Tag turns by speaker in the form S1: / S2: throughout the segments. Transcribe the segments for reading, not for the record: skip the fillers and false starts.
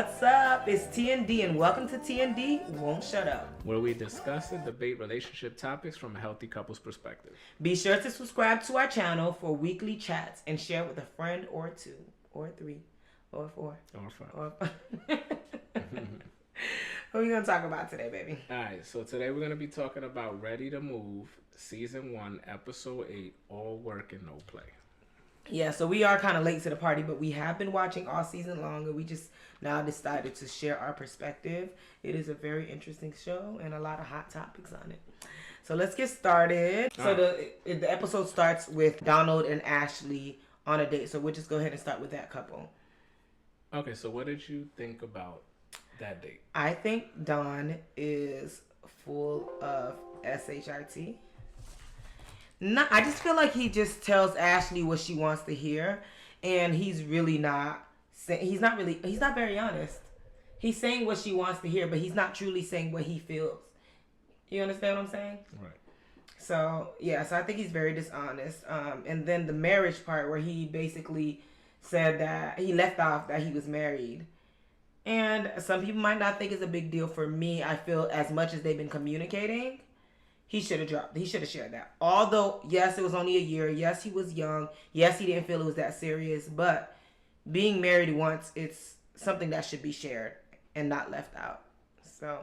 S1: What's up? It's TND and welcome to TND Won't Shut Up,
S2: where we discuss and debate relationship topics from a healthy couple's perspective.
S1: Be sure to subscribe to our channel for weekly chats and share with a friend or two, or three, or four,
S2: or five.
S1: Or five. What are we going to talk about today, baby?
S2: Alright, so today we're going to be talking about Ready to Move, Season 1, Episode 8, All Work and No Play.
S1: Yeah, so we are kind of late to the party, but we have been watching all season long, and we just now decided to share our perspective. It is a very interesting show and a lot of hot topics on it. So let's get started. So the episode starts with Donald and Ashley on a date. So we'll just go ahead and start with that couple.
S2: Okay, so what did you think about that date?
S1: I think Don is full of SHIT. No, I just feel like he just tells Ashley what she wants to hear, and he's really not. He's not very honest. He's saying what she wants to hear, but he's not truly saying what he feels. You understand what I'm saying?
S2: Right.
S1: So yeah, so I think he's very dishonest. And then the marriage part where he basically said that he left off that he was married. And some people might not think it's a big deal. For me, I feel as much as they've been communicating, he should have shared that. Although, yes, it was only a year. Yes, he was young. Yes, he didn't feel it was that serious. But being married once, it's something that should be shared and not left out. So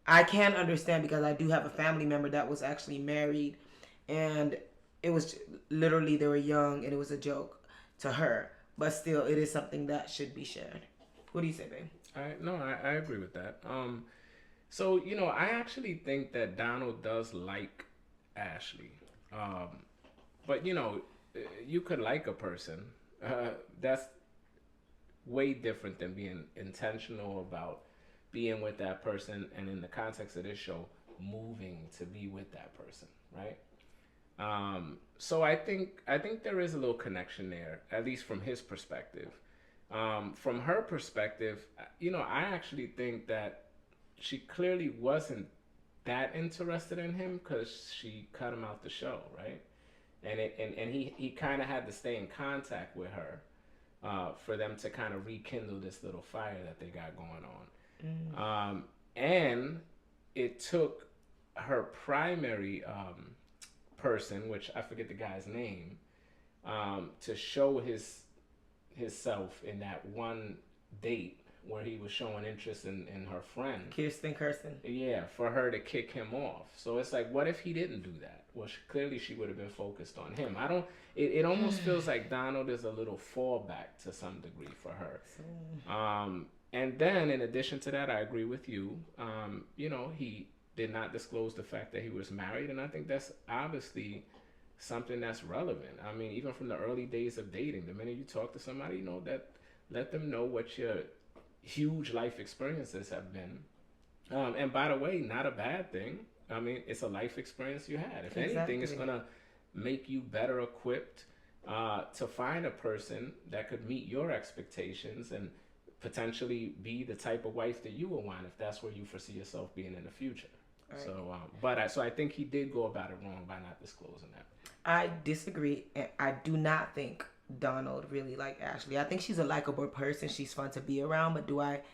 S1: I can understand, because I do have a family member that was actually married. And it was literally, they were young and it was a joke to her. But still, it is something that should be shared. What do you say, babe?
S2: I agree with that. So, I actually think that Donald does like Ashley. But, you could like a person. That's way different than being intentional about being with that person, and in the context of this show, moving to be with that person, right? So I think there is a little connection there, at least from his perspective. From her perspective, I actually think that she clearly wasn't that interested in him because she cut him out the show, right? And he kind of had to stay in contact with her for them to kind of rekindle this little fire that they got going on. And it took her primary person, which I forget the guy's name, to show his self in that one date where he was showing interest in her friend
S1: Kirsten.
S2: Yeah, for her to kick him off. So it's like, what if he didn't do that? Well, clearly she would have been focused on him. It almost feels like Donald is a little fallback to some degree for her. And then in addition to that, I agree with you. He did not disclose the fact that he was married, and I think that's obviously something that's relevant. I mean, even from the early days of dating, the minute you talk to somebody, that let them know what your huge life experiences have been. And by the way, not a bad thing. I mean, it's a life experience you had. If anything, it's going to make you better equipped to find a person that could meet your expectations and potentially be the type of wife that you will want if that's where you foresee yourself being in the future. Right. So I think he did go about it wrong by not disclosing that.
S1: I disagree. And I do not think Donald really liked Ashley. I think she's a likable person. She's fun to be around. But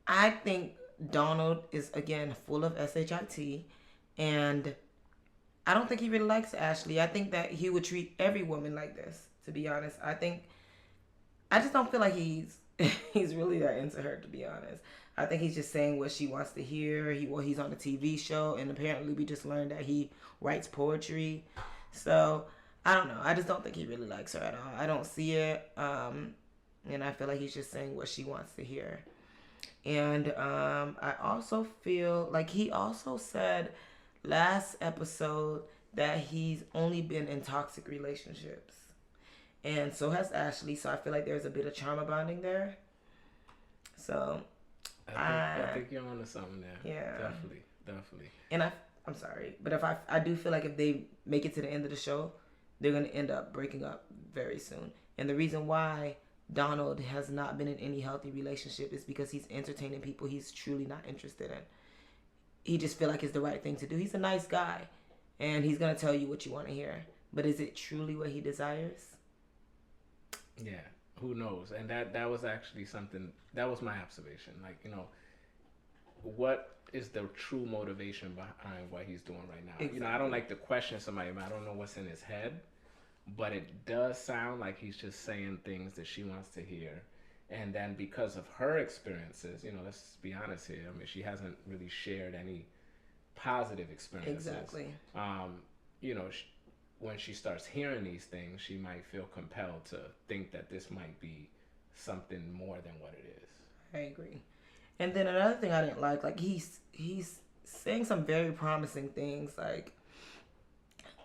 S1: I think Donald is, again, full of SHIT. And I don't think he really likes Ashley. I think that he would treat every woman like this, to be honest. I just don't feel like he's really that into her, to be honest. I think he's just saying what she wants to hear. He's on a TV show, and apparently we just learned that he writes poetry. So I don't know. I just don't think he really likes her at all. I don't see it. And I feel like he's just saying what she wants to hear. And I also feel like he also said last episode that he's only been in toxic relationships. And so has Ashley. So I feel like there's a bit of trauma bonding there. So
S2: I think you're onto something there.
S1: Yeah.
S2: Definitely.
S1: And I'm sorry, but if I do feel like if they make it to the end of the show, they're going to end up breaking up very soon. And the reason why Donald has not been in any healthy relationship is because he's entertaining people he's truly not interested in. He just feel like it's the right thing to do. He's a nice guy, and he's going to tell you what you want to hear. But is it truly what he desires?
S2: Yeah. who knows? And that was actually something that was my observation. Like, what is the true motivation behind what he's doing right now?
S1: Exactly.
S2: I don't like to question somebody. I don't know what's in his head, but it does sound like he's just saying things that she wants to hear. And then because of her experiences, let's be honest here. I mean, she hasn't really shared any positive experiences.
S1: Exactly.
S2: You know, sh- when she starts hearing these things, she might feel compelled to think that this might be something more than what it is.
S1: I agree. And then another thing I didn't like he's saying some very promising things. Like,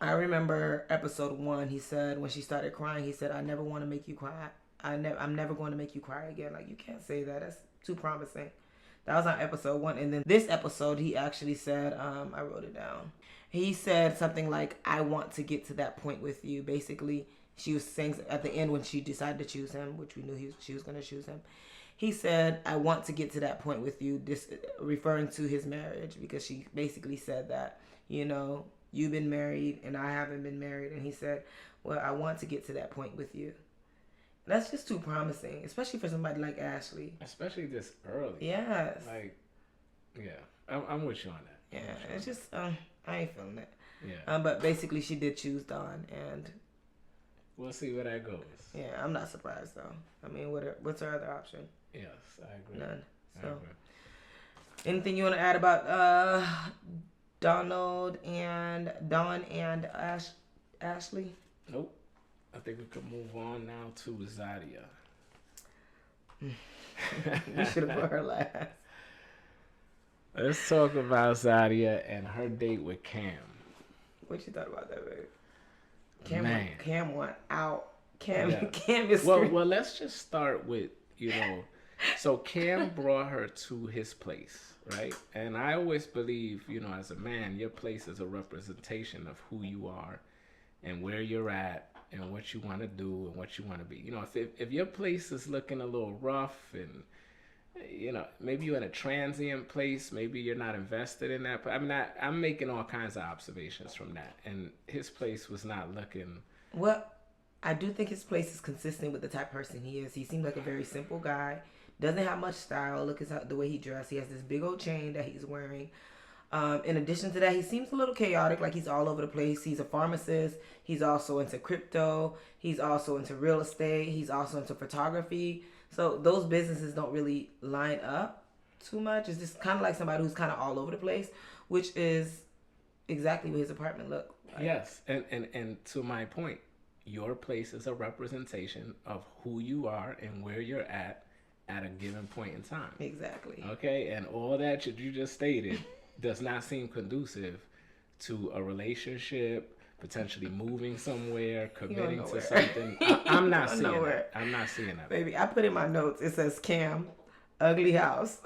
S1: I remember episode 1. He said when she started crying, he said, "I never want to make you cry. I'm never going to make you cry again." Like, you can't say that. That's too promising. That was on episode 1. And then this episode, he actually said, I wrote it down. He said something like, "I want to get to that point with you." Basically, she was saying at the end when she decided to choose him, which we knew she was going to choose him. He said, "I want to get to that point with you," this referring to his marriage, because she basically said that, you've been married and I haven't been married. And he said, "Well, I want to get to that point with you." That's just too promising, especially for somebody like Ashley.
S2: Especially this early.
S1: Yes.
S2: Like, yeah, I'm with you on that.
S1: Yeah, it's just, I ain't feeling it.
S2: Yeah.
S1: But basically, she did choose Don, and
S2: we'll see where that goes.
S1: Yeah, I'm not surprised though. I mean, what's her other option?
S2: Yes, I agree.
S1: None.
S2: I
S1: So,
S2: agree.
S1: anything you want to add about Donald and Don and Ashley?
S2: Nope. I think we could move on now to Zadia.
S1: You should have put her last.
S2: Let's talk about Zadia and her date with Cam.
S1: What you thought about that, baby?
S2: Man.
S1: Cam went out. Cam
S2: Yeah.
S1: is
S2: well, let's just start with, so Cam brought her to his place, right? And I always believe, as a man, your place is a representation of who you are and where you're at and what you want to do and what you want to be. If your place is looking a little rough and, maybe you're in a transient place, maybe you're not invested in that. I mean, I'm making all kinds of observations from that. And his place was not looking...
S1: Well, I do think his place is consistent with the type of person he is. He seems like a very simple guy. Doesn't have much style. Look at the way he dressed. He has this big old chain that he's wearing. In addition to that, he seems a little chaotic, like he's all over the place. He's a pharmacist. He's also into crypto. He's also into real estate. He's also into photography. So those businesses don't really line up too much. It's just kind of like somebody who's kind of all over the place, which is exactly what his apartment looked like.
S2: Yes, and to my point, your place is a representation of who you are and where you're at a given point in time.
S1: Exactly.
S2: Okay, and all that you just stated does not seem conducive to a relationship, potentially moving somewhere, committing to something. I'm not seeing that. I'm not seeing that.
S1: Baby, I put in my notes, it says Cam, ugly house.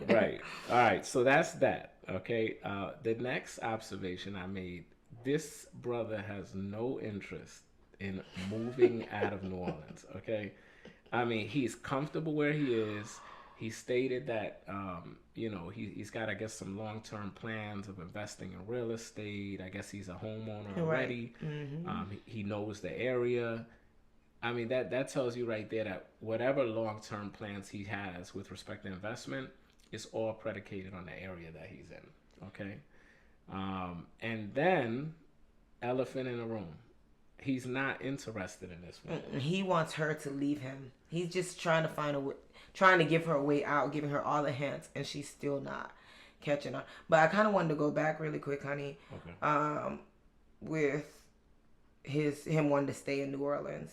S2: Right. All right. So that's that. Okay. The next observation I made, this brother has no interest in moving out of New Orleans. Okay. I mean, he's comfortable where he is. He stated that, he's got, I guess, some long-term plans of investing in real estate. I guess he's a homeowner already.
S1: Right. Mm-hmm.
S2: He knows the area. I mean, that tells you right there that whatever long-term plans he has with respect to investment is all predicated on the area that he's in. Okay. And then, elephant in the room. He's not interested in this woman.
S1: He wants her to leave him. He's just trying to give her a way out, giving her all the hints, and she's still not catching on. But I kind of wanted to go back really quick, honey.
S2: Okay.
S1: With him wanting to stay in New Orleans.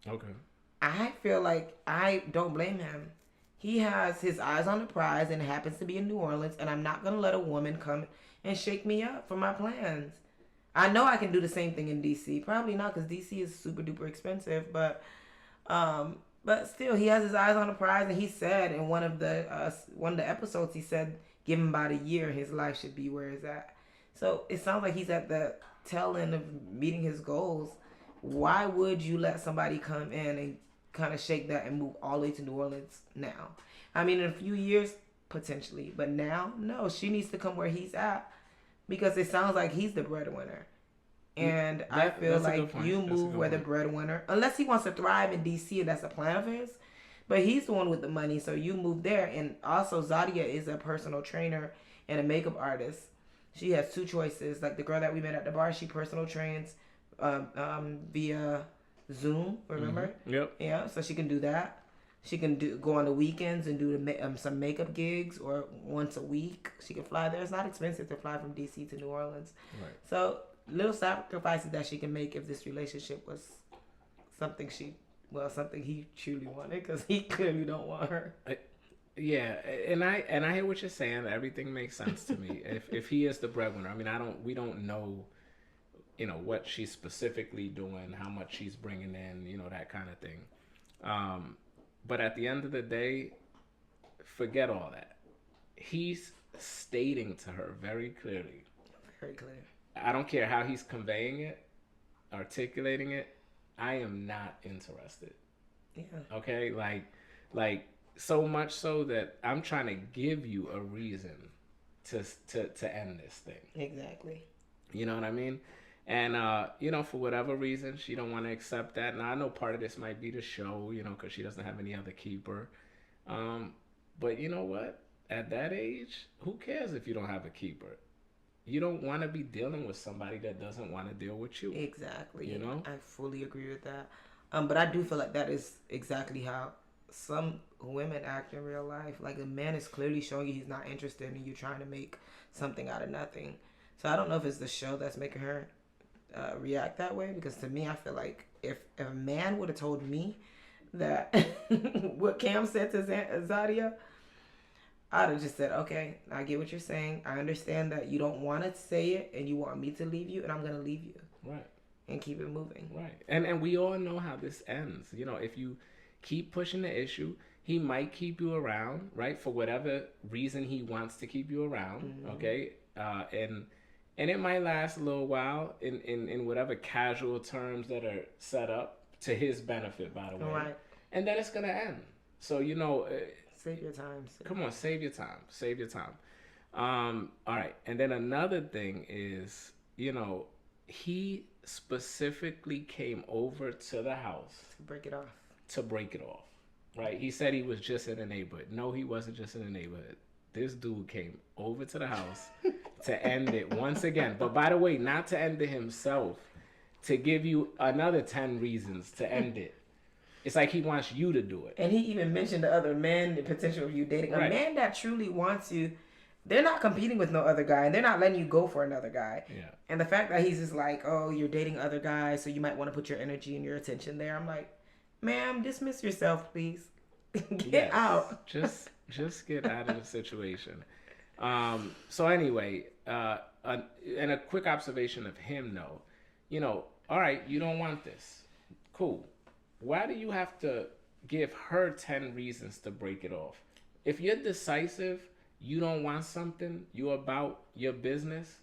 S2: Okay.
S1: I feel like I don't blame him. He has his eyes on the prize, and it happens to be in New Orleans, and I'm not gonna let a woman come and shake me up for my plans. I know I can do the same thing in DC. Probably not, because DC is super duper expensive. But still, he has his eyes on the prize, and he said in one of the episodes, he said, give him about a year, his life should be where it's at. So it sounds like he's at the tail end of meeting his goals. Why would you let somebody come in and kind of shake that and move all the way to New Orleans now? I mean, in a few years, potentially, but now, no. She needs to come where he's at. Because it sounds like he's the breadwinner. And I feel
S2: That's a
S1: like
S2: good point.
S1: you
S2: That's a
S1: move
S2: good
S1: where the
S2: point.
S1: breadwinner, unless he wants to thrive in DC and that's a plan of his. But he's the one with the money, so you move there. And also, Zadia is a personal trainer and a makeup artist. She has two choices. Like the girl that we met at the bar, she personal trains via Zoom. Remember?
S2: Yep.
S1: Yeah, so she can do that. She can go on the weekends and do some makeup gigs, or once a week she can fly there. It's not expensive to fly from DC to New Orleans.
S2: Right.
S1: So little sacrifices that she can make if this relationship was something something he truly wanted, because he clearly don't want her.
S2: Yeah, and I hear what you're saying. Everything makes sense to me. If he is the breadwinner, I mean, we don't know, what she's specifically doing, how much she's bringing in, that kind of thing. But at the end of the day, forget all that. He's stating to her very clearly.
S1: Very clear.
S2: I don't care how he's conveying it, articulating it. I am not interested.
S1: Yeah.
S2: Okay, like so much so that I'm trying to give you a reason to end this thing.
S1: Exactly.
S2: You know what I mean? And for whatever reason, she don't want to accept that. Now I know part of this might be the show, because she doesn't have any other keeper. But you know what? At that age, who cares if you don't have a keeper? You don't want to be dealing with somebody that doesn't want to deal with you.
S1: Exactly.
S2: You know?
S1: I fully agree with that. But I do feel like that is exactly how some women act in real life. Like a man is clearly showing you he's not interested in you, trying to make something out of nothing. So I don't know if it's the show that's making her react that way. Because to me, I feel like if a man would have told me that what Cam said to Zadia, I'd have just said, okay, I get what you're saying. I understand that you don't want to say it and you want me to leave you, and I'm going to leave you.
S2: Right.
S1: And keep it moving.
S2: Right. And we all know how this ends. If you keep pushing the issue, he might keep you around, right? For whatever reason he wants to keep you around, okay? And it might last a little while in whatever casual terms that are set up to his benefit, by the way.
S1: Right.
S2: And then it's going to end. So,
S1: save your time.
S2: Come on, save your time. Save your time. All right. And then another thing is, he specifically came over to the house
S1: to break it off.
S2: Right? He said he was just in the neighborhood. No, he wasn't just in the neighborhood. This dude came over to the house to end it once again. But by the way, not to end it himself, to give you another 10 reasons to end it. It's like he wants you to do it.
S1: And he even mentioned the other men, the potential of you dating.
S2: Right.
S1: A man that truly wants you, they're not competing with no other guy, and they're not letting you go for another guy.
S2: Yeah.
S1: And the fact that he's just like, oh, you're dating other guys, so you might want to put your energy and your attention there. I'm like, ma'am, dismiss yourself, please. Get out.
S2: Just get out of the situation. So anyway, and a quick observation of him, though. All right, you don't want this. Cool. Why do you have to give her 10 reasons to break it off? If you're decisive, you don't want something, you're about your business,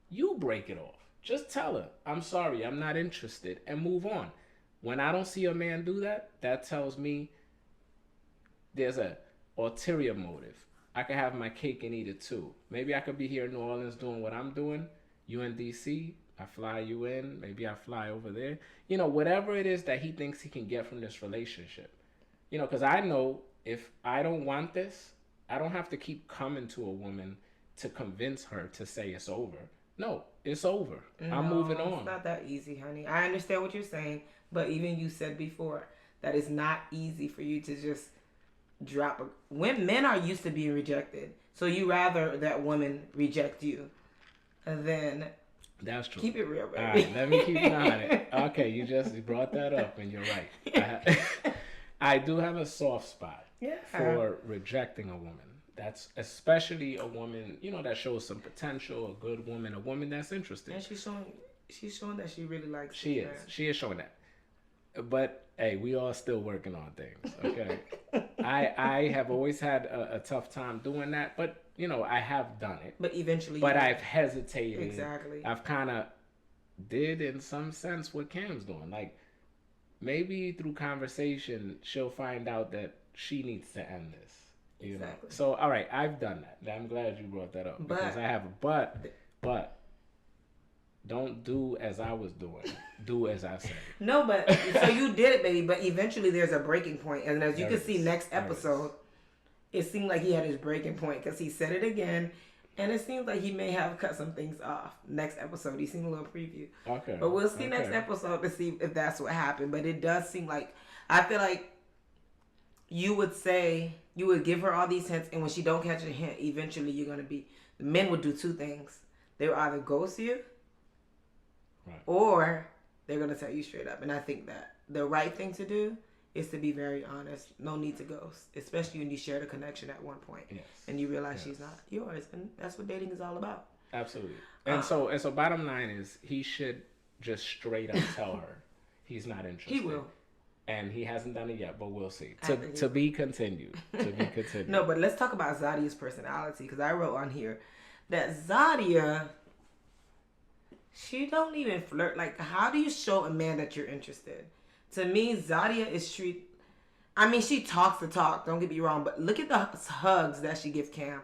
S2: you break it off. Just tell her, I'm sorry, I'm not interested, and move on. When I don't see a man do that, that tells me there's a ulterior motive. I could have my cake and eat it too. Maybe I could be here in New Orleans doing what I'm doing. You in DC, I fly you in. Maybe I fly over there. Whatever it is that he thinks he can get from this relationship. Because I know if I don't want this, I don't have to keep coming to a woman to convince her to say it's over. No, it's over. I'm moving on.
S1: It's not that easy, honey. I understand what you're saying, but even you said before that it's not easy for you to just drop. When men are used to being rejected, so you rather that woman reject you than.
S2: That's true.
S1: Keep it real, baby.
S2: All right, let me keep an eye on it. Okay, you just brought that up, and you're right. I do have a soft spot for rejecting a woman. That's especially a woman, that shows some potential, a good woman, a woman that's interested.
S1: And she's showing that she really likes.
S2: She is showing that. But hey, we are still working on things. Okay, I have always had a tough time doing that, but I have done it.
S1: But eventually,
S2: I've hesitated.
S1: Exactly.
S2: I've kind of did in some sense what Cam's doing. Like maybe through conversation, she'll find out that she needs to end this.
S1: Exactly.
S2: So all right, I've done that. I'm glad you brought that up because I have. But Don't do as I was doing. Do as I say.
S1: No, but so you did it, baby. But eventually, there's a breaking point, and as you
S2: There
S1: can see,
S2: is.
S1: next
S2: There
S1: episode,
S2: is.
S1: it seemed like he had his breaking point because he said it again, and it seems like he may have cut some things off. Next episode, he seen a little preview,
S2: Okay.
S1: but we'll see next
S2: Okay.
S1: episode to see if that's what happened. But it does seem like I feel like you would give her all these hints, and when she don't catch a hint, eventually you're gonna be. The men would do two things: they would either ghost you,
S2: Right.
S1: or they're gonna tell you straight up. And I think that the right thing to do is to be very honest. No need to ghost, especially when you share the connection at one point,
S2: Yes.
S1: and you realize
S2: Yes.
S1: she's not yours, and that's what dating is all about.
S2: Absolutely. And so bottom line is he should just straight up tell her he's not interested.
S1: He will.
S2: And he hasn't done it yet, but we'll see.
S1: I
S2: To
S1: think he
S2: to
S1: will.
S2: be continued. To be continued.
S1: No, but let's talk about Zadia's personality because I wrote on here that Zadia, she don't even flirt. Like, how do you show a man that you're interested? To me, Zadia is street. I mean, she talks the talk. Don't get me wrong, but look at the hugs that she gives Cam.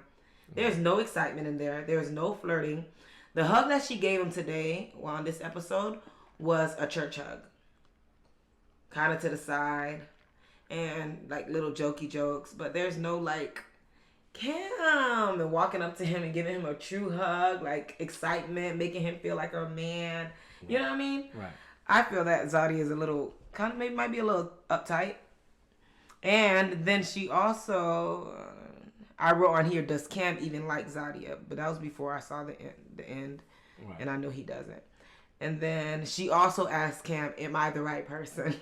S1: There's no excitement in there. There's no flirting. The hug that she gave him today on this episode was a church hug, kind of to the side, and like little jokey jokes. But there's no like Cam and walking up to him and giving him a true hug, like excitement, making him feel like a man. You know what I mean?
S2: Right.
S1: I feel that Zadia is a little kind of maybe might be a little uptight. And then she also, I wrote on here, does Cam even like Zadia? But that was before I saw the end,
S2: Right.
S1: and I know he doesn't. And then she also asked Cam, "Am I the right person?"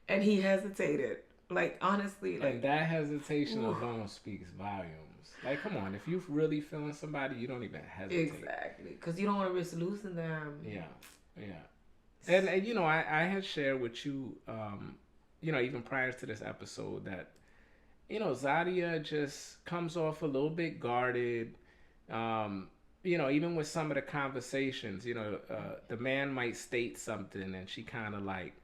S1: And he hesitated. Like honestly, like
S2: And that hesitation alone speaks volumes. Like, come on, if you're really feeling somebody, you don't even hesitate.
S1: exactly, because you don't want to risk losing them.
S2: Yeah, yeah. And you know, I had shared with you, you know, even prior to this episode that, you know, Zadia just comes off a little bit guarded. You know, even with some of the conversations, you know, the man might state something and she kind of like,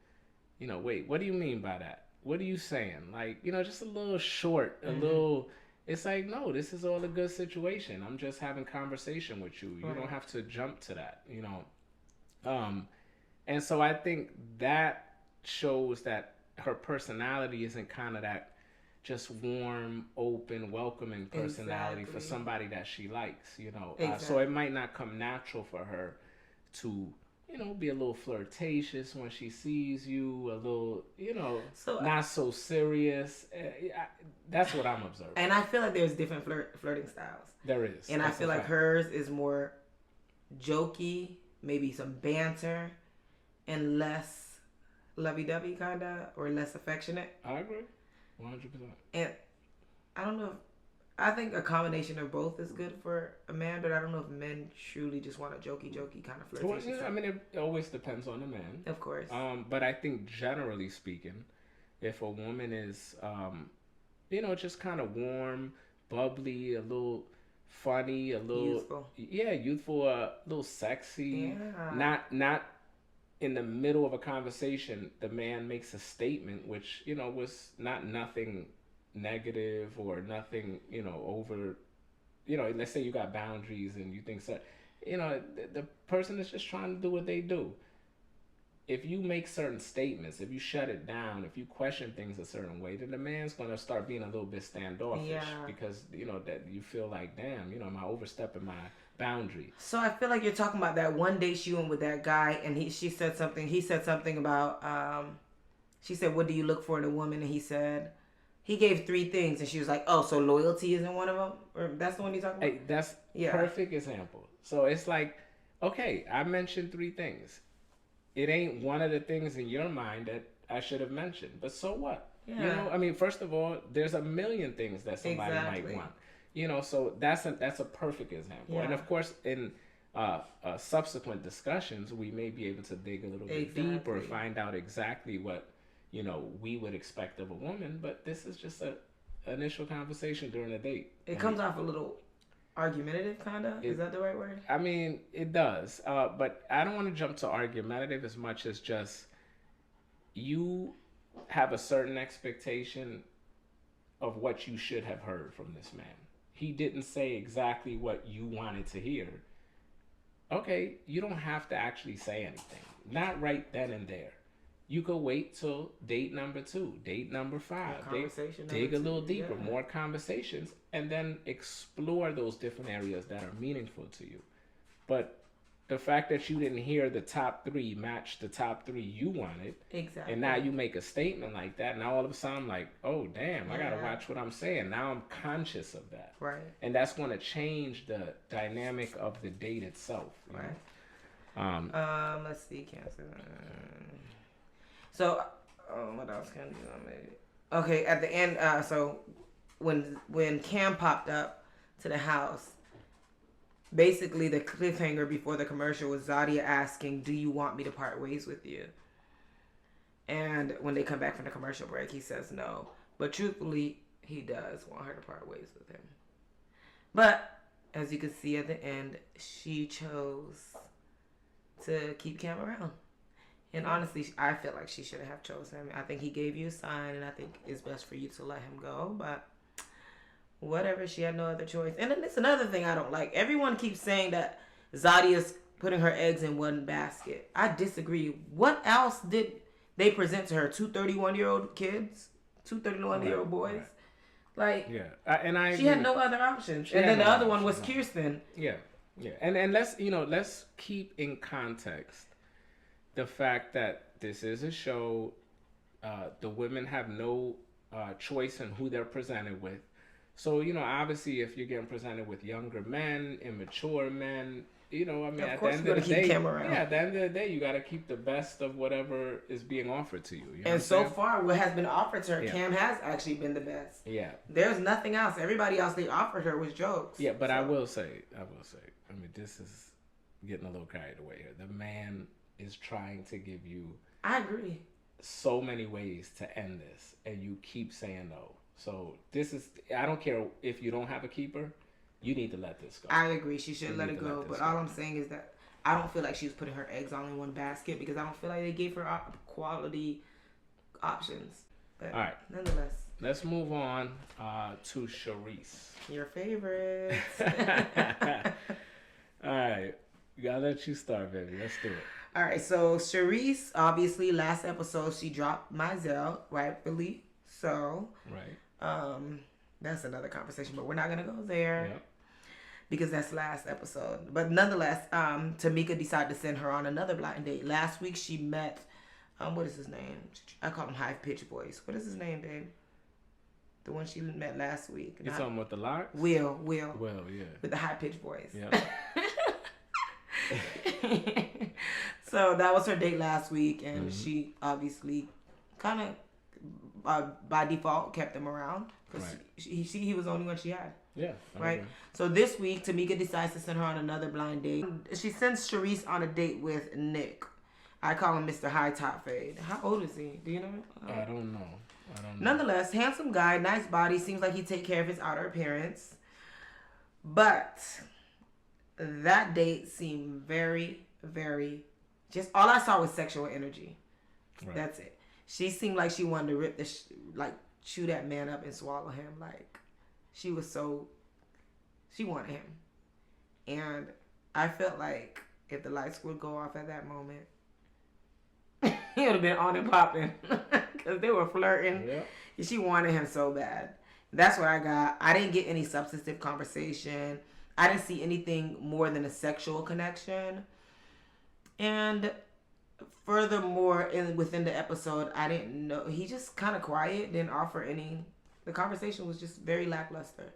S2: you know, wait, what do you mean by that? What are you saying? Like, you know, just a little short, a little. It's like, no, this is all a good situation. I'm just having conversation with you. You
S1: Right.
S2: don't have to jump to that, you know. And so I think that shows that her personality isn't kind of that just warm, open, welcoming personality for
S1: Exactly.
S2: somebody that she likes, you know. So
S1: Exactly.
S2: it might not come natural for her to, you know, be a little flirtatious when she sees you, a little, you know,
S1: So
S2: not so serious. That's what I'm observing.
S1: and I feel like there's different flirting styles.
S2: There is.
S1: And I
S2: That's a
S1: feel like
S2: fact.
S1: hers is more jokey, maybe some banter, and less lovey-dovey kind of, or less affectionate.
S2: I agree. 100%.
S1: And I don't know if, I think a combination of both is good for a man, but I don't know if men truly just want a jokey kind of
S2: Well,
S1: flirtatious
S2: yeah, I
S1: stuff.
S2: mean, it always depends on the man.
S1: Of course.
S2: But I think generally speaking, if a woman is, you know, just kind of warm, bubbly, a little funny, a little
S1: Youthful.
S2: yeah, youthful, a little sexy,
S1: Yeah.
S2: not in the middle of a conversation, the man makes a statement which, you know, was not nothing negative or nothing, you know, over, you know, let's say you got boundaries and you think so, you know, the person is just trying to do what they do. If you make certain statements, if you shut it down, if you question things a certain way, then the man's going to start being a little bit standoffish
S1: Yeah.
S2: because, you know, that you feel like, damn, you know, am I overstepping my boundary?
S1: So I feel like you're talking about that one date she went with that guy, and he said something about she said, "What do you look for in a woman?" And he gave three things, and she was like, "Oh, so loyalty isn't one of them?" Or that's the one you talking about?
S2: Hey, that's
S1: Yeah.
S2: perfect example. So it's like, okay, I mentioned three things. It ain't one of the things in your mind that I should have mentioned, but so what? You
S1: Yeah.
S2: know, I mean, first of all, there's a million things that somebody
S1: Exactly.
S2: might want. You know, so that's a perfect example. And
S1: Yeah.
S2: of course, in subsequent discussions, we may be able to dig a little bit deeper,
S1: Exactly.
S2: find out exactly what, you know, we would expect of a woman. But this is just a initial conversation during a date.
S1: It comes off a little argumentative, kind of. Is that the right word?
S2: I mean, it does. But I don't want to jump to argumentative as much as just you have a certain expectation of what you should have heard from this man. He didn't say exactly what you wanted to hear. okay, you don't have to actually say anything. Not right then and there. You could wait till date number 2, date number
S1: Or
S2: 5,
S1: conversation number
S2: dig a little
S1: two. Yeah.
S2: deeper, more conversations, and then explore those different areas that are meaningful to you. But the fact that you didn't hear the top 3 match the top 3 you wanted, and now
S1: Exactly.
S2: you make a statement like that, now all of a sudden I'm like, oh damn, I gotta
S1: Yeah.
S2: watch what I'm saying. Now I'm conscious of that.
S1: Right.
S2: And that's going to change the dynamic of the date itself. You
S1: Right.
S2: know?
S1: Let's see, Cancer. So, what else can I do? Maybe. Okay, at the end. So when Cam popped up to the house, basically the cliffhanger before the commercial was Zadia asking, "Do you want me to part ways with you?" And when they come back from the commercial break, he says no. But truthfully, he does want her to part ways with him. But as you can see at the end, she chose to keep Cam around. And honestly, I feel like she shouldn't have chosen him. I think he gave you a sign, and I think it's best for you to let him go. But whatever, she had no other choice. And then it's another thing I don't like. Everyone keeps saying that Zadia's putting her eggs in one basket. I disagree. What else did they present to her? Two 31-year-old kids? Two 31-year-old boys?
S2: Right.
S1: Like,
S2: yeah, and I
S1: she
S2: agree
S1: had no other options.
S2: She
S1: And
S2: had
S1: then
S2: no
S1: the other one
S2: options,
S1: was
S2: no.
S1: Kirsten.
S2: Yeah, yeah, and let's keep in context the fact that this is a show. The women have no choice in who they're presented with. So obviously, if you're getting presented with younger men, immature men, I mean,
S1: Of
S2: at the
S1: course
S2: end
S1: you
S2: of the
S1: gotta keep
S2: day,
S1: Cam around.
S2: yeah, at the end of the day, you got to keep the best of whatever is being offered to you. You know what I'm
S1: And so
S2: saying?
S1: far, what has been offered to her,
S2: Yeah.
S1: Cam has actually been the best.
S2: Yeah,
S1: There's nothing else. Everybody else they offered her was jokes.
S2: yeah, but
S1: So,
S2: I will say, I mean, this is getting a little carried away here. The man is trying to give you
S1: I agree.
S2: so many ways to end this, and you keep saying no. So this is, I don't care if you don't have a keeper, you need to let this go.
S1: I agree. She should
S2: You
S1: let
S2: need
S1: it
S2: to let
S1: go.
S2: this
S1: But
S2: go.
S1: all I'm saying is that I don't feel like she was putting her eggs all in one basket because I don't feel like they gave her quality options. But
S2: All right.
S1: nonetheless,
S2: Let's move on to Charisse.
S1: your favorites.
S2: All right, gotta let you start, baby. Let's do it.
S1: All right, so Charisse, obviously, last episode she dropped Mizell, rightfully so.
S2: Right.
S1: That's another conversation, but we're not gonna go there
S2: Yep.
S1: because that's last episode. But nonetheless, Tamika decided to send her on another blind date. Last week she met, what is his name? I call him High Pitch Voice. What is his name, babe? The one she met last week.
S2: You talking about the locks?
S1: Will.
S2: Well, yeah.
S1: With the high pitched voice.
S2: Yeah.
S1: So that was her date last week, and she obviously kind of by default kept him around because
S2: Right.
S1: he was the only one she had.
S2: Yeah. I
S1: Right.
S2: agree.
S1: So this week, Tamika decides to send her on another blind date. She sends Charisse on a date with Nick. I call him Mr. High Top Fade. How old is he? Do you know?
S2: I don't know.
S1: Nonetheless, handsome guy, nice body. Seems like he take care of his outer appearance. But that date seemed very, very. Just all I saw was sexual energy.
S2: Right.
S1: That's it. She seemed like she wanted to rip the chew that man up and swallow him. Like she was so. She wanted him, and I felt like if the lights would go off at that moment, he would have been on and popping because they were flirting.
S2: Yeah.
S1: She wanted him so bad. That's what I got. I didn't get any substantive conversation. I didn't see anything more than a sexual connection. And furthermore, within the episode, I didn't know. He just kind of quiet, didn't offer any. The conversation was just very lackluster.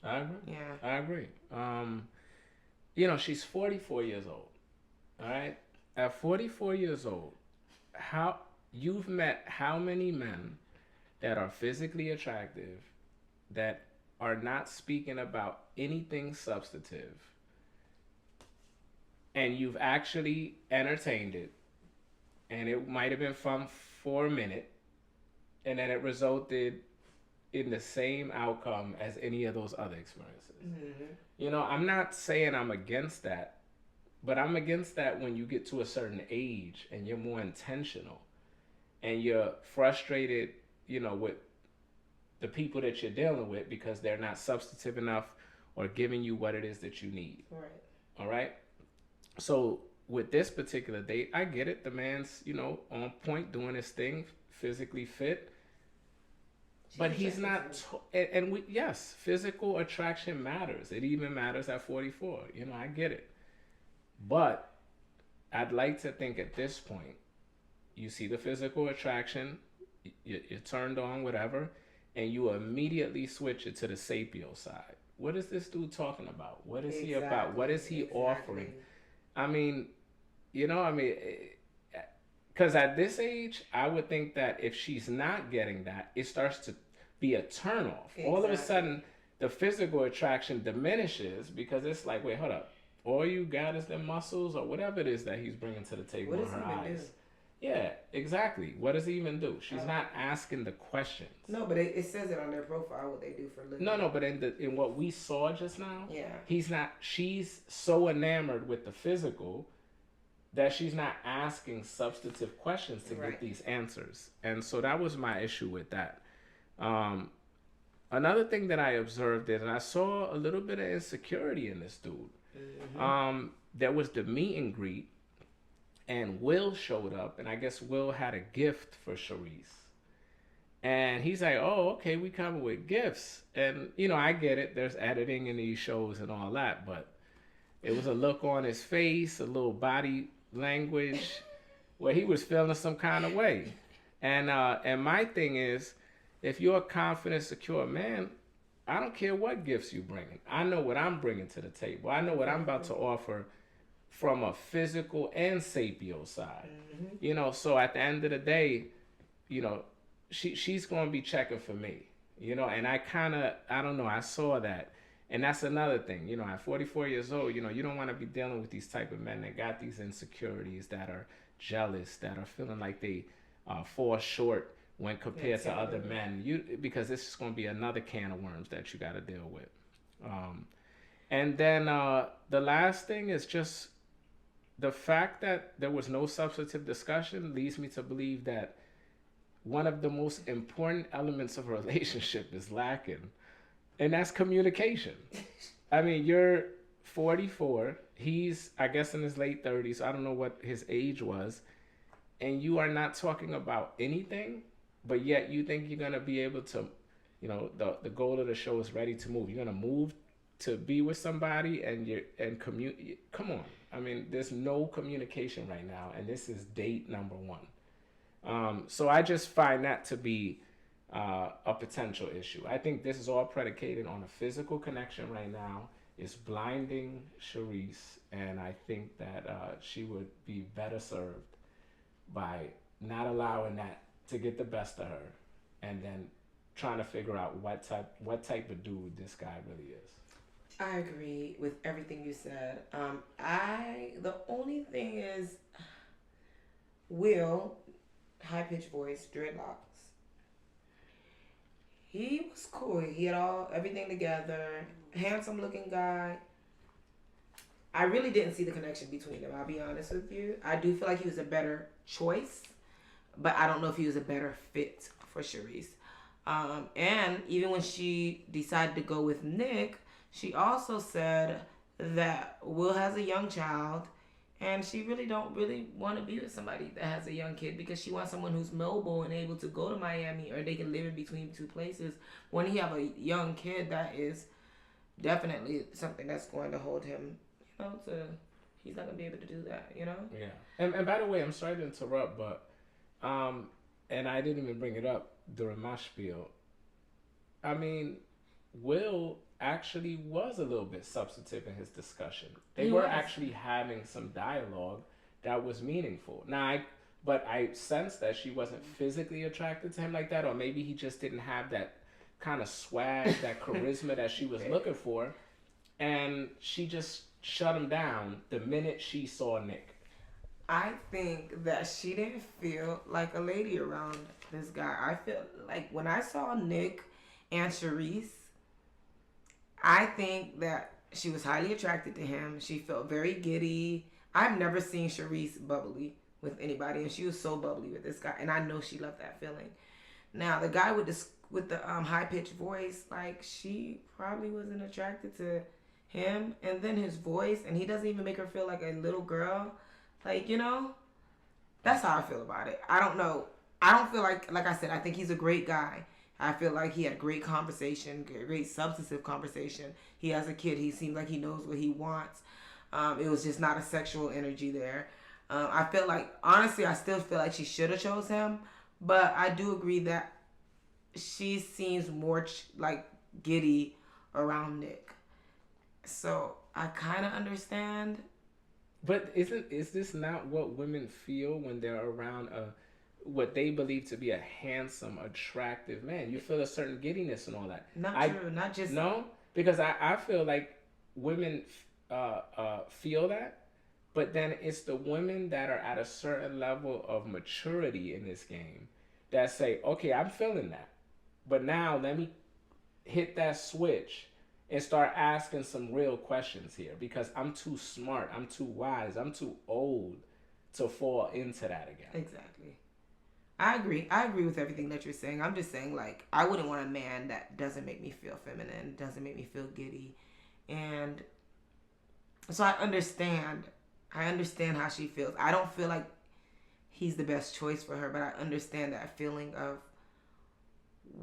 S2: I agree.
S1: Yeah.
S2: I agree. She's 44 years old. All right. At 44 years old, you've met how many men that are physically attractive that are not speaking about anything substantive, and you've actually entertained it, and it might have been fun for a minute, and then it resulted in the same outcome as any of those other experiences.
S1: Mm-hmm.
S2: I'm not saying I'm against that, but I'm against that when you get to a certain age and you're more intentional and you're frustrated, with the people that you're dealing with because they're not substantive enough or giving you what it is that you need.
S1: Right.
S2: All right. So with this particular date, I get it. The man's, on point, doing his thing, physically fit,
S1: She's
S2: but he's
S1: attracted
S2: not.
S1: to him.
S2: And we, yes, physical attraction matters. It even matters at 44. I get it. But I'd like to think at this point, you see the physical attraction, you're turned on, whatever, and you immediately switch it to the sapio side. What is this dude talking about? What is he about? What
S1: Exactly.
S2: is he
S1: Exactly.
S2: offering? I mean, I mean, because at this age, I would think that if she's not getting that, it starts to be a turnoff. All of a
S1: Exactly.
S2: sudden, the physical attraction diminishes because it's like, wait, hold up. All you got is the muscles or whatever it is that he's bringing to the table
S1: What
S2: in
S1: does he
S2: her
S1: even do?
S2: eyes. Yeah, exactly. What does he even do? She's
S1: Oh.
S2: not asking the questions.
S1: No, but it says it on their profile what they do for a
S2: No,
S1: living.
S2: no, but in what we saw just now,
S1: Yeah.
S2: he's not. She's so enamored with the physical that she's not asking substantive questions to get
S1: Right.
S2: these answers. And so that was my issue with that. Um, Another thing that I observed is I saw a little bit of insecurity in this dude.
S1: Mm-hmm.
S2: There was the meet and greet, and Will showed up, and I guess Will had a gift for Charisse. And he's like, "Oh, okay, we coming with gifts." And I get it. There's editing in these shows and all that, but it was a look on his face, a little body language, where he was feeling some kind of way. And my thing is, if you're a confident, secure man, I don't care what gifts you bringing. I know what I'm bringing to the table. I know what I'm about to offer from a physical and sapio side.
S1: Mm-hmm.
S2: So at the end of the day, you know, she's going to be checking for me. And I don't know, I saw that. And that's another thing, at 44 years old, you don't want to be dealing with these type of men that got these insecurities, that are jealous, that are feeling like they fall short when compared to other
S1: Exactly.
S2: men. Because this is going to be another can of worms that you got to deal with. And then the last thing is just the fact that there was no substantive discussion leads me to believe that one of the most important elements of a relationship is lacking, and that's communication. I mean, you're 44. He's, I guess, in his late 30s. I don't know what his age was. And you are not talking about anything, but yet you think you're going to be able to, the goal of the show is ready to move. You're going to move to be with somebody and commute. Come on. I mean, there's no communication right now, and this is date number one. So I just find that to be a potential issue. I think this is all predicated on a physical connection right now. It's blinding Charisse, and I think that she would be better served by not allowing that to get the best of her, and then trying to figure out what type of dude this guy really is.
S1: I agree with everything you said. I the only thing is Will, high pitched voice, dreadlocks. He was cool. He had everything together. Handsome looking guy. I really didn't see the connection between them. I'll be honest with you. I do feel like he was a better choice, but I don't know if he was a better fit for Charisse. And even when she decided to go with Nick, she also said that Will has a young child, and she really don't really want to be with somebody that has a young kid because she wants someone who's mobile and able to go to Miami, or they can live in between two places. When he have a young kid, that is definitely something that's going to hold him, to he's not gonna be able to do that.
S2: Yeah. And by the way, I'm sorry to interrupt, but and I didn't even bring it up during my spiel. I mean, Will actually was a little bit substantive in his discussion. They
S1: He
S2: were
S1: was.
S2: actually having some dialogue that was meaningful. But I sensed that she wasn't physically attracted to him like that, or maybe he just didn't have that kind of swag, that charisma that she was looking for, and she just shut him down the minute she saw Nick.
S1: I think that she didn't feel like a lady around this guy. I feel like when I saw Nick and Charisse, I think that she was highly attracted to him. She felt very giddy. I've never seen Charisse bubbly with anybody, and she was so bubbly with this guy, and I know she loved that feeling. Now the guy with the high pitched voice, like she probably wasn't attracted to him, and then his voice, and he doesn't even make her feel like a little girl. Like, that's how I feel about it. I don't know. I don't feel like I said, I think he's a great guy. I feel like he had great conversation, great substantive conversation. He has a kid. He seems like he knows what he wants. It was just not a sexual energy there. I feel like, honestly, I still feel like she should have chose him. But I do agree that she seems more like giddy around Nick. So I kind of understand.
S2: But is this not what women feel when they're around what they believe to be a handsome, attractive man? You feel a certain giddiness and all that.
S1: Not true. Not just
S2: no, because I feel like women feel that, but then it's the women that are at a certain level of maturity in this game that say, okay, I'm feeling that, but now let me hit that switch and start asking some real questions here because I'm too smart, I'm too wise, I'm too old to fall into that again.
S1: Exactly. I agree with everything that you're saying. I'm just saying, like, I wouldn't want a man that doesn't make me feel feminine, doesn't make me feel giddy. And so I understand how she feels. I don't feel like he's the best choice for her, but I understand that feeling of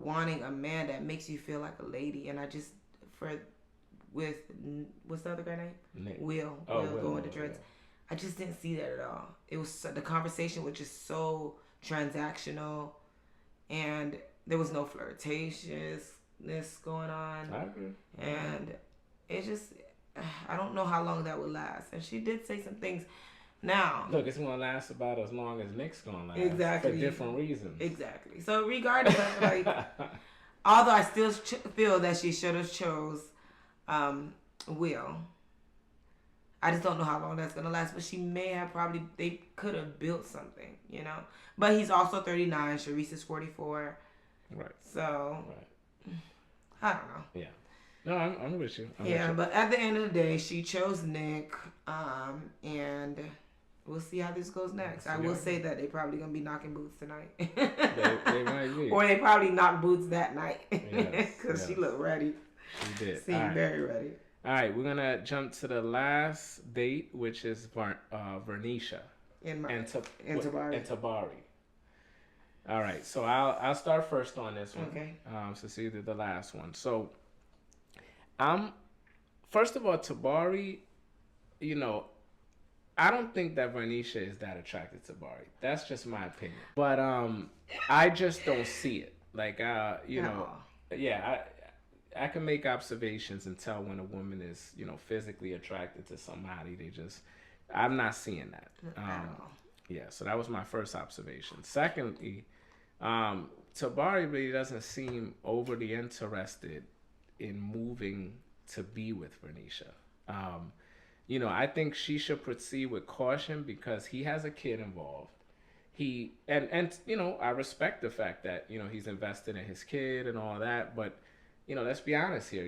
S1: wanting a man that makes you feel like a lady. And I just, with, what's the other guy name?
S2: Nick.
S1: Will going to dreads. Yeah. I just didn't see that at all. It was, the conversation was just so transactional, and there was no flirtatiousness going on.
S2: I agree.
S1: And it just, I don't know how long that would last. And she did say some things. Now,
S2: look, it's gonna last about as long as Nick's gonna last.
S1: Exactly.
S2: For different reasons.
S1: Exactly. So regardless, like, although I still feel that she should have chose Will. I just don't know how long that's gonna last. But she may have they could have built something, But he's also 39. Sharice is 44.
S2: Right.
S1: So, right. I don't know.
S2: Yeah. No, I'm with you.
S1: But at the end of the day, she chose Nick, and we'll see how this goes next. I will say that they probably gonna be knocking boots tonight.
S2: they might be.
S1: Or they probably knock boots that night because she looked ready.
S2: She did.
S1: Seemed very ready.
S2: All right, we're gonna jump to the last date, which is Vernisha and Tabari. All right, so I'll start first on this one.
S1: Okay.
S2: Since you did the last one, so first of all, Tabari, I don't think that Vernisha is that attracted to Tabari. That's just my opinion. But I just don't see it. Like I can make observations and tell when a woman is, physically attracted to somebody. I'm not seeing that. Yeah, so that was my first observation. Secondly, Tabari really doesn't seem overly interested in moving to be with Vernisha. I think she should proceed with caution because he has a kid involved. I respect the fact that, he's invested in his kid and all that, but let's be honest here.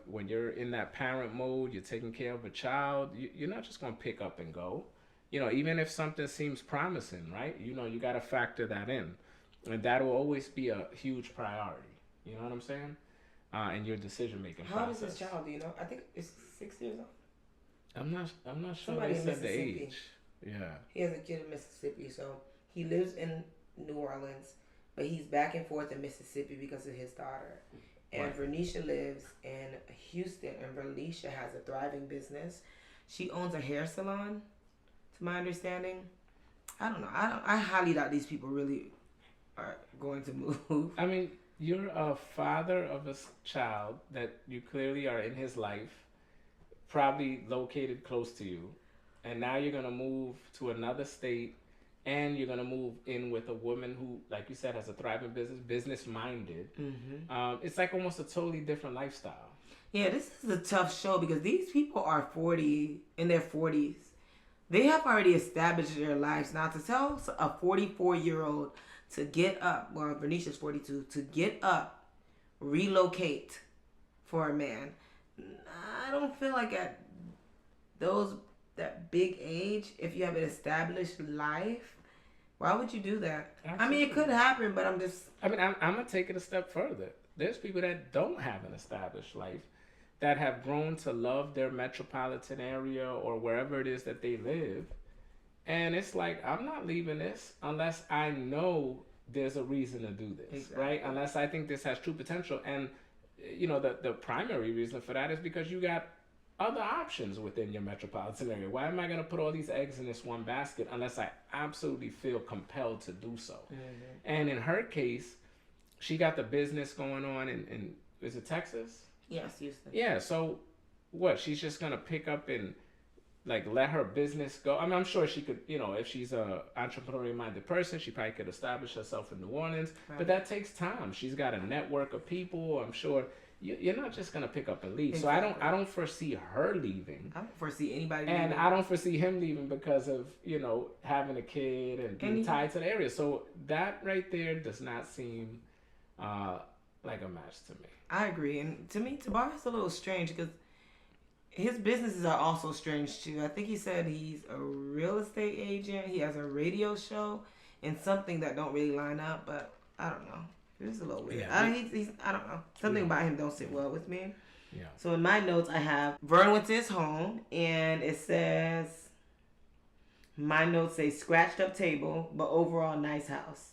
S2: When you're in that parent mode, you're taking care of a child, you're not just going to pick up and go. Even if something seems promising, right? You got to factor that in. And that will always be a huge priority. You know what I'm saying? In your decision-making process.
S1: How old is this child? Do you know? I think it's 6 years old.
S2: I'm not sure.
S1: Somebody
S2: they
S1: in
S2: said the
S1: Mississippi.
S2: age. Yeah.
S1: He has a kid in Mississippi, so he lives in New Orleans, but he's back and forth in Mississippi because of his daughter. And right. Vernisha lives in Houston, and Vernisha has a thriving business. She owns a hair salon, to my understanding. I don't know. I highly doubt these people really are going to move.
S2: I mean, you're a father of a child that you clearly are in his life, probably located close to you, and now you're going to move to another state, and you're going to move in with a woman who, like you said, has a thriving business-minded. Mm-hmm. It's like almost a totally different lifestyle.
S1: Yeah, this is a tough show because these people are in their 40s. They have already established their lives. Now, to tell a 44-year-old to get up, well, Vernisha's 42, to get up, relocate for a man, I don't feel like at that big age, if you have an established life, why would you do that? Absolutely. I mean, it could happen, but I'm going to take it a step further.
S2: There's people that don't have an established life, that have grown to love their metropolitan area or wherever it is that they live. And it's like, I'm not leaving this unless I know there's a reason to do this, right?
S1: Exactly.
S2: Unless I think this has true potential. And, the primary reason for that is because you got other options within your metropolitan area. Why am I going to put all these eggs in this one basket unless I absolutely feel compelled to do so?
S1: Mm-hmm.
S2: And in her case, she got the business going on in is it Texas?
S1: Yes, Houston.
S2: Yeah, so what? She's just going to pick up and like let her business go. I mean, I'm sure she could, if she's a entrepreneurial minded person, she probably could establish herself in New Orleans.
S1: Right.
S2: But that takes time. She's got a network of people. I'm sure you're not just gonna pick up and leave.
S1: Exactly.
S2: So I don't foresee her leaving.
S1: I don't foresee anybody
S2: And
S1: leaving.
S2: I don't foresee him leaving because of having a kid and being tied to the area. So that right there does not seem like a match to me.
S1: I agree, and to me, Tabari's a little strange because his businesses are also strange too. I think he said he's a real estate agent. He has a radio show and something that don't really line up. But I don't know. It's a little weird.
S2: Yeah,
S1: I don't know. Something about him don't sit well with me.
S2: Yeah.
S1: So in my notes, I have Vern went to his home, and it says, my notes say scratched up table, but overall nice house.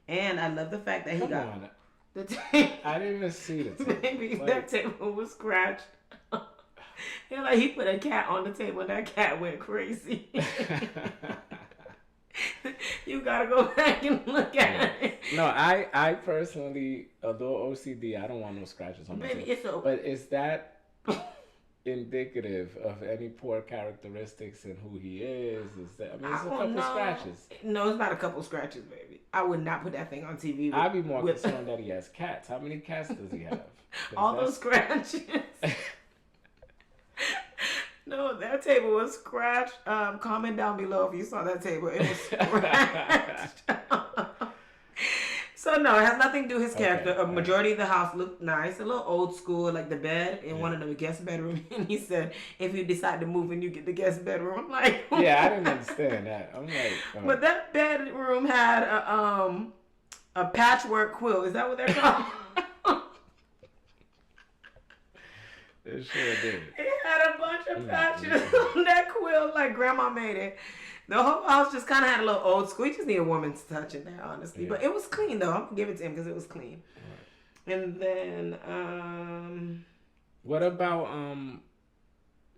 S1: And I love the fact that he
S2: Come
S1: got
S2: on.
S1: the table.
S2: I didn't even see the table.
S1: Maybe that table was scratched. And like he put a cat on the table and that cat went crazy. You gotta go back and look at it.
S2: No, I personally, although OCD, I don't want no scratches on my table. But is that indicative of any poor characteristics in who he is? Is that, I mean, it's a couple scratches.
S1: No, it's not a couple scratches, baby. I would not put that thing on TV.
S2: I'd be more concerned that he has cats. How many cats does he have?
S1: All those scratches. No, that table was scratched. Comment down below if you saw that table. It was scratched. So no, it has nothing to do with his character. A majority of the house looked nice, a little old school, like the bed in one of the guest bedroom. And he said, if you decide to move in, you get the guest bedroom. I'm like,
S2: yeah, I didn't understand that. I'm like,
S1: but that bedroom had a patchwork quilt. Is that what they're called?
S2: It sure did.
S1: It had a bunch of patches on that quilt, like Grandma made it. The whole house just kind of had a little old school. You just need a woman's touch in there, honestly. Yeah. But it was clean, though. I'm going to give it to him because it was clean. Right. And then,
S2: what about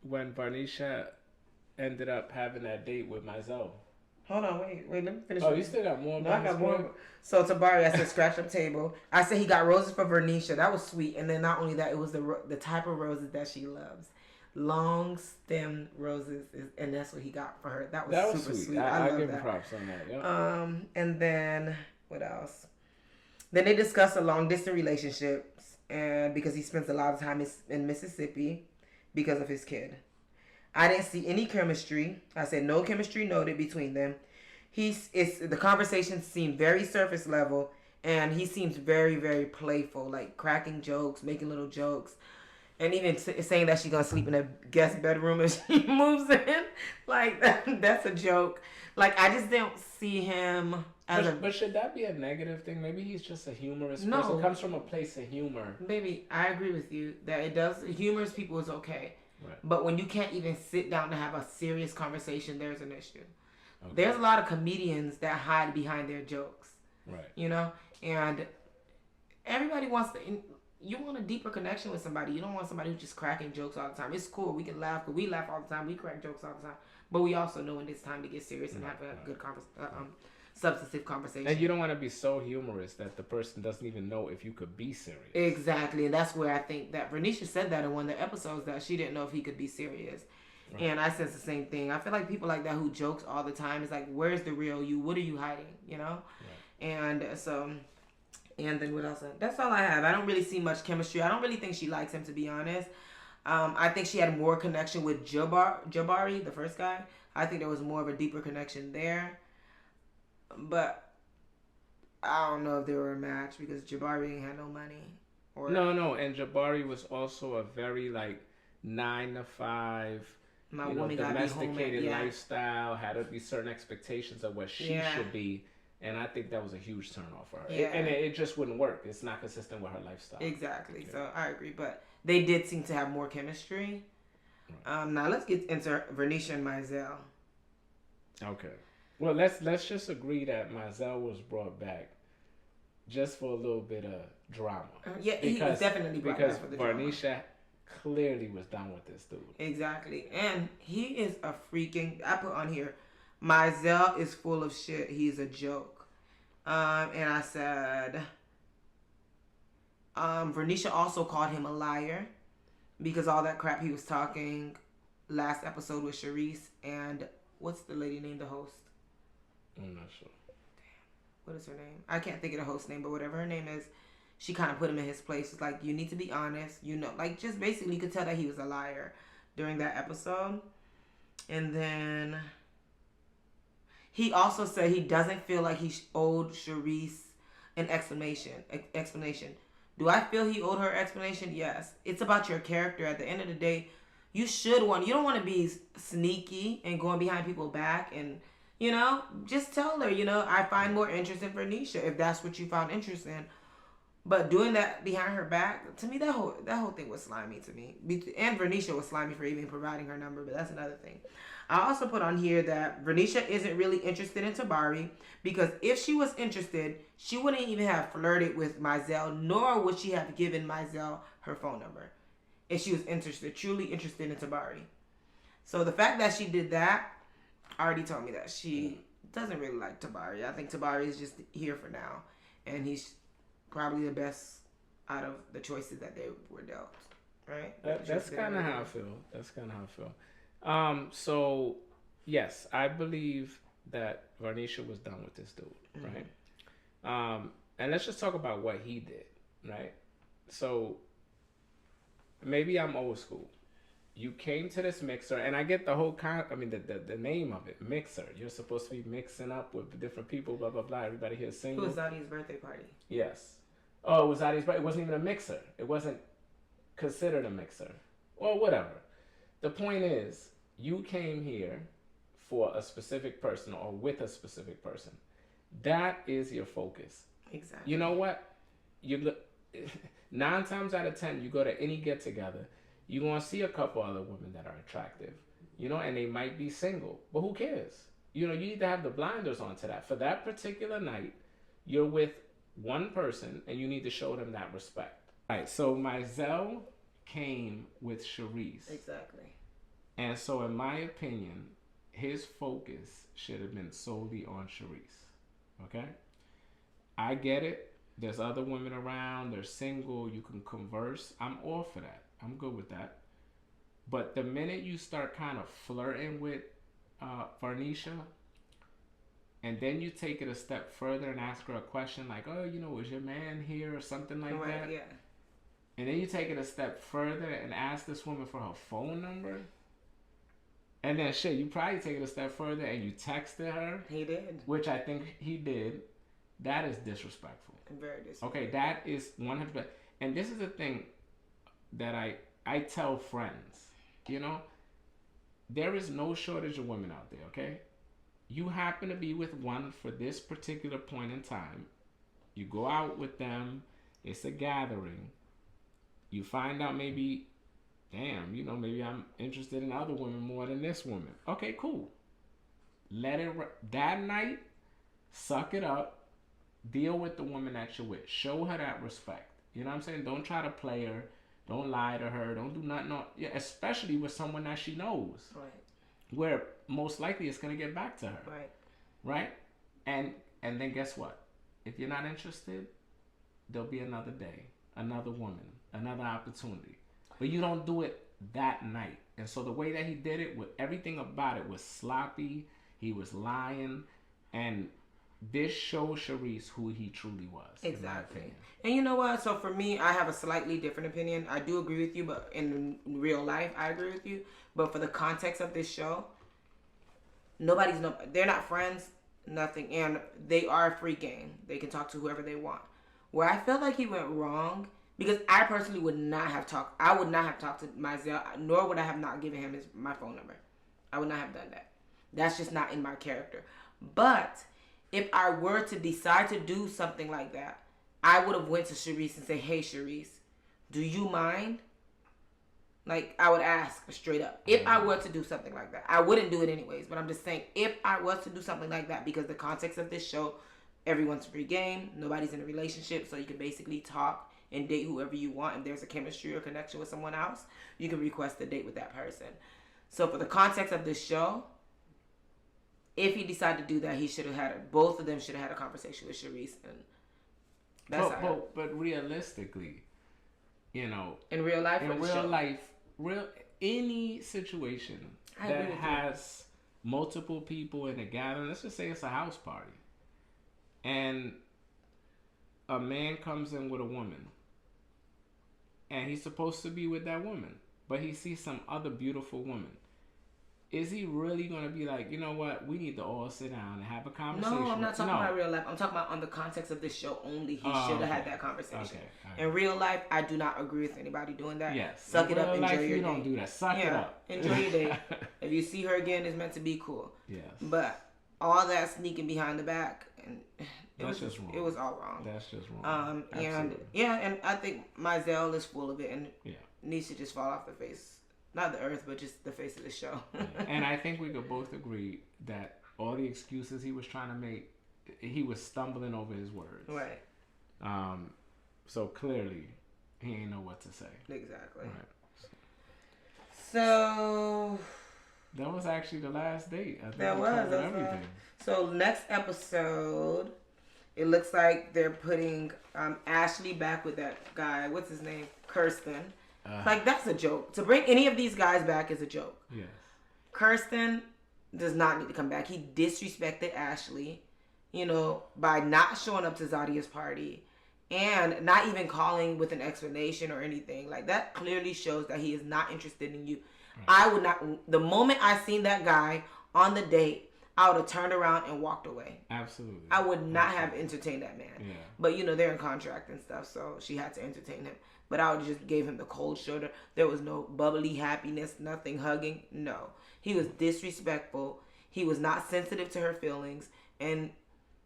S2: when Varnisha ended up having that date with Mizell?
S1: Hold on, wait, let me finish.
S2: Oh, you still got more?
S1: No, I got more. So Tabari, I said scratch up table. I said he got roses for Vernisha. That was sweet. And then not only that, it was the type of roses that she loves. Long stem roses, and that's what he got for her. That was super sweet. I
S2: give
S1: him
S2: props on that. Yep.
S1: And then what else? Then they discuss a long distance relationships, and because he spends a lot of time in Mississippi because of his kid. I didn't see any chemistry. I said no chemistry noted between them. The conversation seemed very surface level, and he seems very, very playful, like cracking jokes, making little jokes, and even saying that she's gonna sleep in a guest bedroom if she moves in. Like that's a joke. Like I just don't see him as
S2: But should that be a negative thing? Maybe he's just a humorous person. It comes from a place of humor.
S1: Baby, I agree with you that it does. Humorous people is okay.
S2: Right.
S1: But when you can't even sit down to have a serious conversation, there's an issue. Okay. There's a lot of comedians that hide behind their jokes.
S2: Right.
S1: And everybody wants to. You want a deeper connection with somebody. You don't want somebody who's just cracking jokes all the time. It's cool. We can laugh, but we laugh all the time. We crack jokes all the time. But we also know when it's time to get serious and have a good substantive conversation.
S2: And you don't want to be so humorous that the person doesn't even know if you could be serious.
S1: Exactly. And that's where I think that Vernisha said that in one of the episodes, that she didn't know if he could be serious. Right. And I sense the same thing. I feel like people like that who jokes all the time is like, where's the real you? What are you hiding? Right. And so, and then what else? That's all I have. I don't really see much chemistry. I don't really think she likes him, to be honest. I think she had more connection with Jabari, the first guy. I think there was more of a deeper connection there. But I don't know if they were a match because Jabari ain't had no money.
S2: No. And Jabari was also a very 9 to 5, domesticated lifestyle. Had to be certain expectations of what she should be. And I think that was a huge turnoff for her.
S1: Yeah.
S2: And it just wouldn't work. It's not consistent with her lifestyle.
S1: Exactly. Yeah. So I agree. But they did seem to have more chemistry. Right. Now let's get into Vernisha and Mizell.
S2: Okay. Well, let's just agree that Mizell was brought back just for a little bit of drama.
S1: Yeah, he was definitely brought back for the drama.
S2: Because Vernisha clearly was done with this dude.
S1: Exactly. And he is a freaking... I put on here, Mizell is full of shit. He's a joke. And I said... Vernisha also called him a liar because all that crap he was talking last episode with Charisse and... What's the lady named the host?
S2: I'm not sure.
S1: Damn. What is her name? I can't think of the host name, but whatever her name is, she kind of put him in his place. It's like, you need to be honest. You know, like, just basically you could tell that he was a liar during that episode. And then he also said he doesn't feel like he owed Charisse an explanation. Do I feel he owed her explanation? Yes. It's about your character. At the end of the day, you don't want to be sneaky and going behind people's back and, just tell her, I find more interest in Vernisha if that's what you found interest in. But doing that behind her back, to me, that whole thing was slimy to me. And Vernisha was slimy for even providing her number, but that's another thing. I also put on here that Vernisha isn't really interested in Tabari because if she was interested, she wouldn't even have flirted with Mizell, nor would she have given Mizell her phone number if she was truly interested in Tabari. So the fact that she did that already told me that she doesn't really like Tabari. I think Tabari is just here for now, and he's probably the best out of the choices that they were dealt. Right?
S2: That's kind of how I feel. So yes, I believe that Vernisha was done with this dude, right? And let's just talk about what he did, right? So maybe I'm old school. You came to this mixer, and I get the whole the name of it, mixer. You're supposed to be mixing up with different people, blah blah blah. Everybody here is single.
S1: It was Zadia's birthday party.
S2: Yes. Oh, it was Zadia's birthday. It wasn't even a mixer. It wasn't considered a mixer, or whatever. The point is, you came here for a specific person or with a specific person. That is your focus.
S1: Exactly.
S2: You know what? 9 times out of 10, you go to any get together, you're going to see a couple other women that are attractive, and they might be single, but who cares? You need to have the blinders on to that. For that particular night, you're with one person and you need to show them that respect. All right, so Mizell came with Charisse.
S1: Exactly.
S2: And so in my opinion, his focus should have been solely on Charisse. Okay? I get it. There's other women around. They're single. You can converse. I'm all for that. I'm good with that. But the minute you start kind of flirting with Vernisha, and then you take it a step further and ask her a question like, oh, is your man here or something like that?
S1: Yeah.
S2: And then you take it a step further and ask this woman for her phone number. And then you probably take it a step further and you texted her.
S1: He did.
S2: Which I think he did. That is disrespectful.
S1: Very disrespectful.
S2: Okay, that is 100%. And this is the thing that I tell friends. There is no shortage of women out there, okay? You happen to be with one for this particular point in time. You go out with them. It's a gathering. You find out maybe, damn, maybe I'm interested in other women more than this woman. Okay, cool. That night, suck it up. Deal with the woman that you're with. Show her that respect. You know what I'm saying? Don't try to play her. Don't lie to her. Don't do nothing. Especially with someone that she knows.
S1: Right.
S2: Where most likely it's going to get back to her.
S1: Right.
S2: Right? And then guess what? If you're not interested, there'll be another day, another woman, another opportunity. But you don't do it that night. And so the way that he did it, with everything about it was sloppy. He was lying. And this shows Charisse who he truly was.
S1: Exactly. And you know what? So for me, I have a slightly different opinion. I do agree with you, but in real life, I agree with you. But for the context of this show, they're not friends, nothing. And they are a free game. They can talk to whoever they want. Where I felt like he went wrong, because I personally would not have talked to Mizell, nor would I have not given him my phone number. I would not have done that. That's just not in my character. But if I were to decide to do something like that, I would have went to Sharice and say, "Hey, Sharice, do you mind?" Like, I would ask straight up. If I were to do something like that, I wouldn't do it anyways. But I'm just saying, if I was to do something like that, because the context of this show, everyone's free game, nobody's in a relationship, so you can basically talk and date whoever you want. And there's a chemistry or connection with someone else, you can request a date with that person. So for the context of this show, if he decided to do that, he should have had both of them should have had a conversation with Sharice, and that's
S2: but realistically, you know,
S1: in real life,
S2: any situation that has multiple people in a gathering. Let's just say it's a house party, and a man comes in with a woman, and he's supposed to be with that woman, but he sees some other beautiful woman. Is he really going to be like, you know what, we need to all sit down and have a conversation?
S1: No, I'm not talking about real life. I'm talking about on the context of this show only. He should have had that conversation. Okay, right. In real life, I do not agree with anybody doing that. Yes. Suck it up, enjoy your day. You don't do that. Suck it up. Enjoy your day. If you see her again, it's meant to be cool. Yes. But all that sneaking behind the back, and that's just wrong. It was all wrong. That's just wrong. And I think Mizell is full of it and needs to just fall off the face. Not the earth, but just the face of the show.
S2: And I think we could both agree that all the excuses he was trying to make, he was stumbling over his words. Right. So clearly, he ain't know what to say.
S1: Exactly. Right. So
S2: that was actually the last date. I think
S1: that was everything. So next episode, it looks like they're putting Ashley back with that guy. What's his name? Kirsten. Like, that's a joke. To bring any of these guys back is a joke. Yes. Kirsten does not need to come back. He disrespected Ashley, you know, by not showing up to Zadia's party and not even calling with an explanation or anything. Like, that clearly shows that he is not interested in you. Right. I would not. The moment I seen that guy on the date, I would have turned around and walked away.
S2: Absolutely.
S1: I would not have entertained that man. Yeah. But, you know, they're in contract and stuff, so she had to entertain him. But I would just gave him the cold shoulder. There was no bubbly happiness, nothing hugging. No. He was disrespectful. He was not sensitive to her feelings. And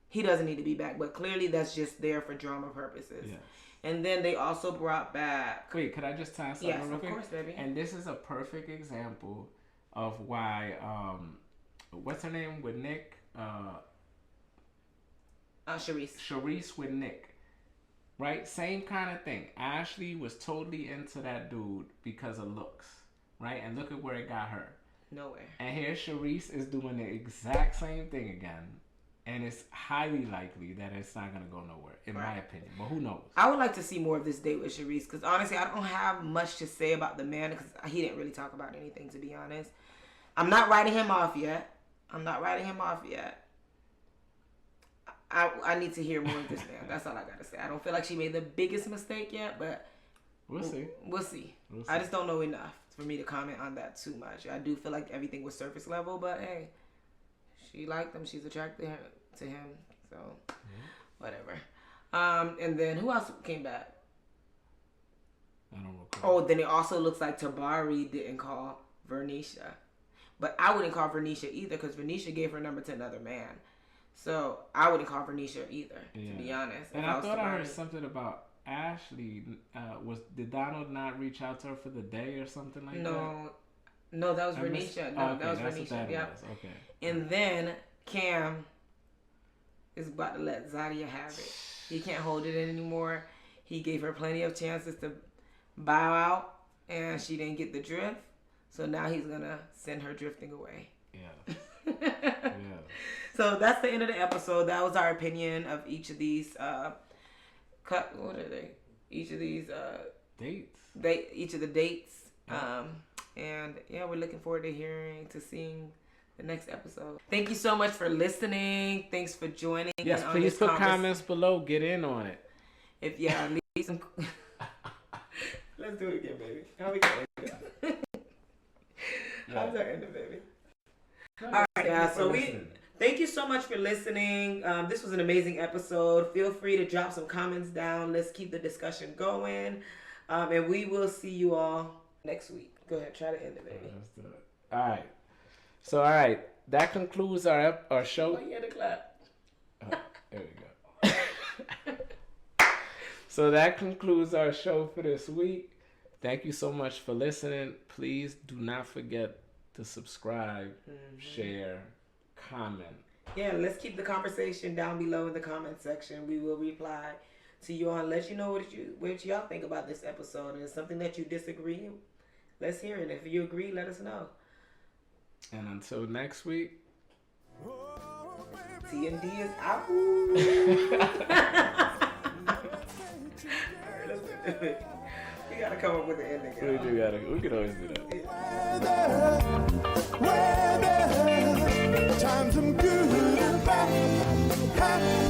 S1: he doesn't need to be back. But clearly that's just there for drama purposes. Yes. And then they also brought back...
S2: Wait, could I just tie something real quick?
S1: Yes, of course, baby.
S2: And this is a perfect example of why... what's her name with Nick?
S1: Sharice.
S2: Sharice with Nick. Right? Same kind of thing. Ashley was totally into that dude because of looks. Right? And look at where it got her.
S1: Nowhere.
S2: And here Sharice is doing the exact same thing again. And it's highly likely that it's not going to go nowhere, in my opinion. But who knows?
S1: I would like to see more of this date with Sharice. Because honestly, I don't have much to say about the man. Because he didn't really talk about anything, to be honest. I'm not writing him off yet. I need to hear more of this man. That's all I got to say. I don't feel like she made the biggest mistake yet, but
S2: we'll see.
S1: We'll see. I just don't know enough for me to comment on that too much. I do feel like everything was surface level, but hey, she liked him. She's attracted to him. So, whatever. And then who else came back?
S2: I don't know.
S1: Oh, then it also looks like Tabari didn't call Vernisha. But I wouldn't call Vernisha either because Vernisha gave her number to another man. So I wouldn't call Vernisha either, to be honest.
S2: And I thought I heard something about Ashley. Did Donald not reach out to her for the day or something like that?
S1: No, that was Vernisha. That was Vernisha. Yep.
S2: Okay.
S1: And then Cam is about to let Zadia have it. He can't hold it anymore. He gave her plenty of chances to bow out, and she didn't get the drift. So now he's gonna send her drifting away. Yeah. Yeah. So that's the end of the episode. That was our opinion of each of these what are they? Each of these
S2: dates.
S1: Each of the dates. And yeah, we're looking forward to seeing the next episode. Thank you so much for listening. Thanks for joining.
S2: Yes, please put comments below. Get in on it.
S1: Leave some. Let's do it again, baby. How we gonna end it? How's our end it, baby? All right, guys. So thank you so much for listening. This was an amazing episode. Feel free to drop some comments down. Let's keep the discussion going. And we will see you all next week. Go ahead, try to end it, baby.
S2: Let's do it. All right. So, that concludes our show.
S1: Oh, yeah, the clap.
S2: There we go. So that concludes our show for this week. Thank you so much for listening. Please do not forget to subscribe, share, comment.
S1: Yeah, let's keep the conversation down below in the comment section. We will reply to you all and let you know what y'all think about this episode. And it's something that you disagree, let's hear it. If you agree, let us know.
S2: And until next week,
S1: TND is out. We gotta come up with an ending.
S2: we could always do that.
S3: Weather, times I'm good and bad.